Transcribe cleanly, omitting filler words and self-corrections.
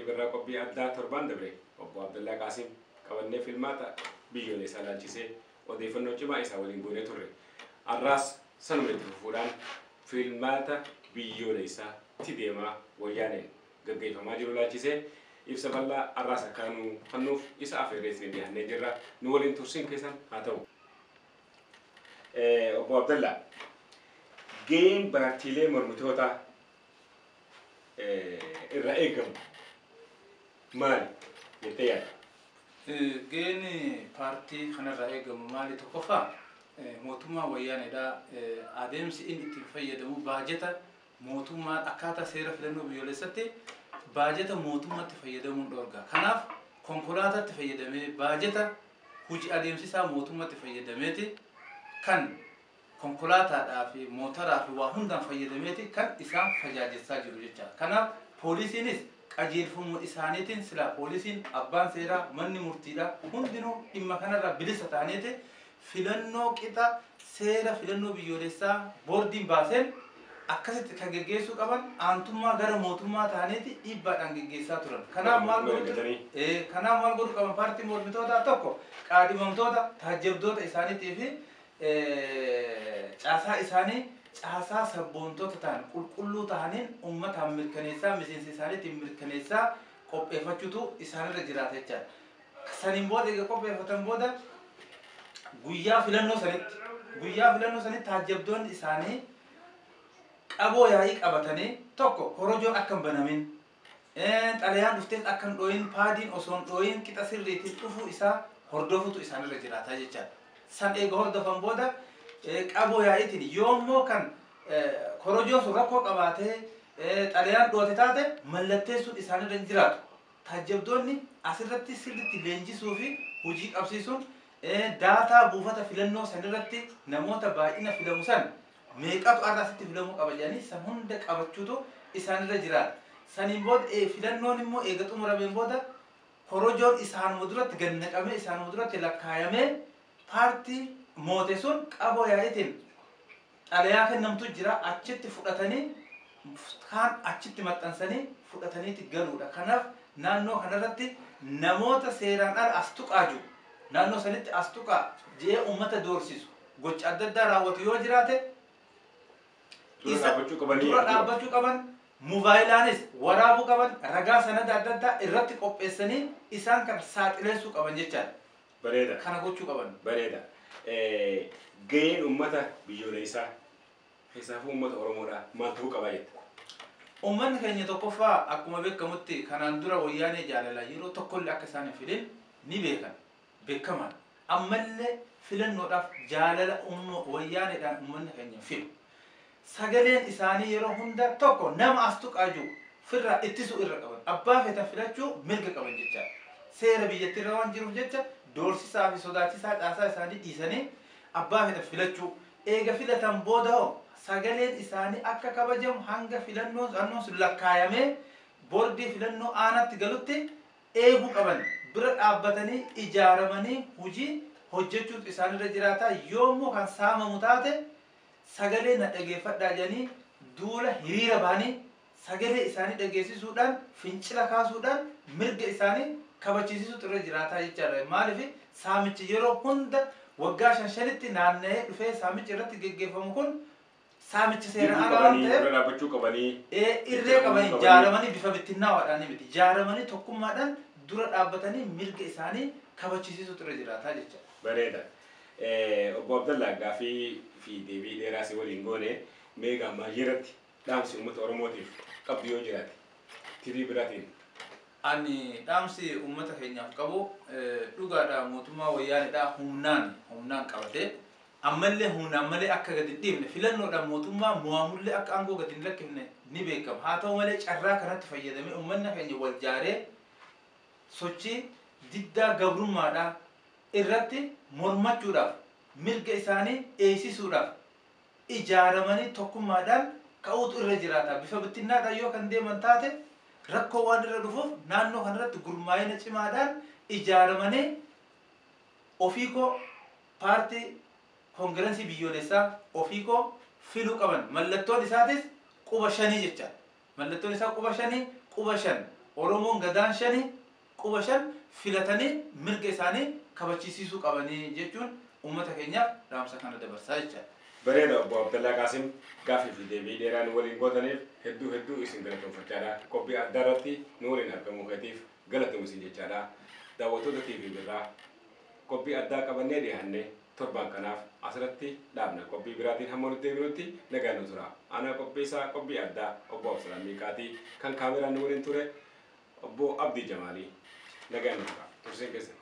birraa qophii addaa torban dabre obbo Abdallaa Qaasim qabannee filmaata biyyoolessaa laalchisee odeeffannoo cimaa isaa waliin goonee turre. Arraas sanuma itti fufuudhaan filmaata biyyoolessaa deemaa wayyaaneen gaggeeffamaa jiru laalchisee ibsa bal'aa arraas akka nu fannuuf isa afeerrees dhiyaannee jirra. Nu waliin tursiin keessan haa ta'u. Obbo Abdallaa, gaheen barattiilee mormitoota irraa eegamu maali jettee yaadda? Gaheen paartii kanarraa eegamu maali tokkoffaa mootummaa wayyaaneedhaa adeemsi inni itti fayyadamu baajeta mootummaa akkaataa seera filannoo biyyoolessaatti baajeta mootummaatti fayyadamuun dhoorga. Kanaaf konkolaataatti fayyadamee baajeta hojii adeemsisaa mootummaatti fayyadameeti kan konkolaataadhaa fi mootoraa fi waa hundaan fayyadameeti kan isaan tajaajilaa jiru jechaadha. Kanaaf poolisiinis qajeelfamuu isaaniitiin silaa poolisiin abbaan seeraa manni murtiidhaa hundinuu dhimma kanarraa bilisa taaneeti filannoo qixa seera filannoo biyyoolessaa boordiin baaseen akkasitti kan geggeessuu qaban aantummaa gara mootummaa taaneeti dhiibbaadhaan geggeessaa turan. Kanaaf maal godhu qaban paartii mormitootaa tokko qaadhimamtoota taajjabdoota isaaniitii fi caasaa isaanii caasaa sabboontoota ta'an qulqulluu ta'aniin uummataan mirkaneessaa miseensa isaaniitiin mirkaneessaa qopheeffachuutu isaanirra jiraata jechaadha. Saniin booda egaa qopheeffatan booda guyyaa filannoo sanitti taajjabdoonni isaanii qaboo yaa'ii qabatanii tokko korojoon akka hin banamin xalayaan dhuftees akka hin dhooyin paadiin osoo hin dhooyin qixa sirriitiin dhufuu isaa hordofutu isaanirra jiraata jechaadha. San eega hordofan booda qaboo yaa'iitiin yoommoo kan korojoon sun rakkoo qabaatee xalayaan dhoote taate mallatteessuun isaanirra jiraatu. Taajjabdoonni asirratti sirriitti leenjisuu fi hojii qabsiisuun daataa buufata filannoo sanirratti namoota baay'ina filamu san meeqatu arraasitti filamuu qaba jedhanii san hunda qabachuutu isaanirra jiraata. Saniin booda filannoon immoo eega xumurameen booda korojoon isaanuma duratti gannaqamee isaanuma duratti lakkaayamee paartii moote sun qaboo yaa'iitiin xalayaa kennamtu jira achitti fudhatanii kaan achitti maxxansanii fudhataniiti galuudha. Kanaaf naannoo kanarratti namoota seeraan ala as tuqaa jiru naannoo sanitti as tuqaa jee uummata doorsisu gocha adda addaa raawwatu yoo jiraate dura dhaabbachuu qaban mobaayilaanis waraabuu qaban ragaa sanada adda addaa irratti qopheessanii isaan kan saaxileessuu qaban jechaadha. Bareeda. Kana gochuu qaban. Bareeda. Gaheen uummata biyyoolessaa keessaafuu uummata Oromoodhaa maal ta'uu qaba jetta? Uummanni keenya tokkoffaa akkuma beekamutti kanaan dura wayyaanee jaalala yeroo tokkollee akka isaan hin fidin ni beekan. Beekaman. Ammallee filannoodhaaf jaalala wayyaaneedhaan uummanni keenya fidu. Sagaleen isaanii yeroo hunda tokko nama as tuqaa jiru firraa ittisuu irra qaban. Abbaa feetan filachuu mirga qaban jechaadha. Seera biyyattii irra waan jiruuf jecha doorsisaa fi sodaachisaa caasaa isaanii dhiisanii abbaa feetan filachuu eega filatan booda hoo sagaleen isaanii akka kabajamu hanga filannoon sun lakkaayamee boordii filannoo aanaatti galutti eeguu qaban. Bira dhaabbatanii ijaaramanii hojii hojjechuutu isaanirra jiraata. Yoommoo kan saamamu taate sagalee na dhageeffadhaa jedhanii duula hiriira bahanii sagalee isaanii dhageessisuudhaan fincila kaasuudhaan mirga isaanii kabachiisuutu irra jiraata jechaadha. Maaliif saamichi yeroo hunda waggaa 5 naanna'ee dhufee saamichi irratti geggeeffamu kun saamichi seeraan ala waan ta'eef dura dhaabbachuu qabanii irree qabanii ijaaramanii bifa bittinnaawaadhaan miti ijaaramanii tokkummaadhaan dura dhaabbatanii mirga isaanii kabachiisuutu irra jiraata jechaadha. Bareeda. Obbo Abdallaa gaafii fi deebii dheeraa si waliin goone meegaa maayyeeratti dhaamsi uummata Oromootiif qabdu yoo jiraate tirii biraatiin. Ani dhaamsi uummata keenyaaf qabu dhugaadhaa mootummaa wayyaaneedhaa humnaan qabatee ammallee humnaan malee akka gadi hin dhiifne filannoodhaan mootummaa mo'amullee akka aangoo gadi hin lakkifne ni beekama. Haa ta'u malee carraa kanatti fayyadamee uummanni keenya wal jaaree sochii diddaa gabrummaadhaa irratti mormachuudhaaf mirga isaanii eegsisuudhaaf ijaaramanii tokkummaadhaan ka'uutu irra jiraata. Bifa bittinnaadhaan yoo kan deeman taate rakkoo waan irra dhufuuf naannoo kanarratti gurmaa'ina cimaadhaan ijaaramanii ofiikoo paartii koongirensii biyyoolessaa ofiikoo filuu qaban. Mallattoon isaatis quba 5 jechaadha. Mallattoon isaa quba 5 quba 5 Oromoon gadaan shani quba shan filatanii mirga isaanii kabachiisuu qabanii jechuun uummata keenyaaf dhaamsa kana dabarsaa jecha. Bareeda obbo Abdallaa Qaasim gaaffii fi deebii dheeraan waliin gootaniif hedduu isin galatoomfachaadha. Qophii addaa irratti nu waliin argamuu keetiif galatoom isin jechaadha. Daawwattoota TV birraa qophii addaa qabannee dhiyaannee torban kanaaf asirratti dhaabna. Qophii biraatiin hamma nuti deebinutti nagaan nu tura. Ana qopheessaa qophii addaa obbo Absalaan Miiqaatii kan kaameraan nu waliin ture obbo Abdii Jamaalii nagaan nu tura. Turseen keessa.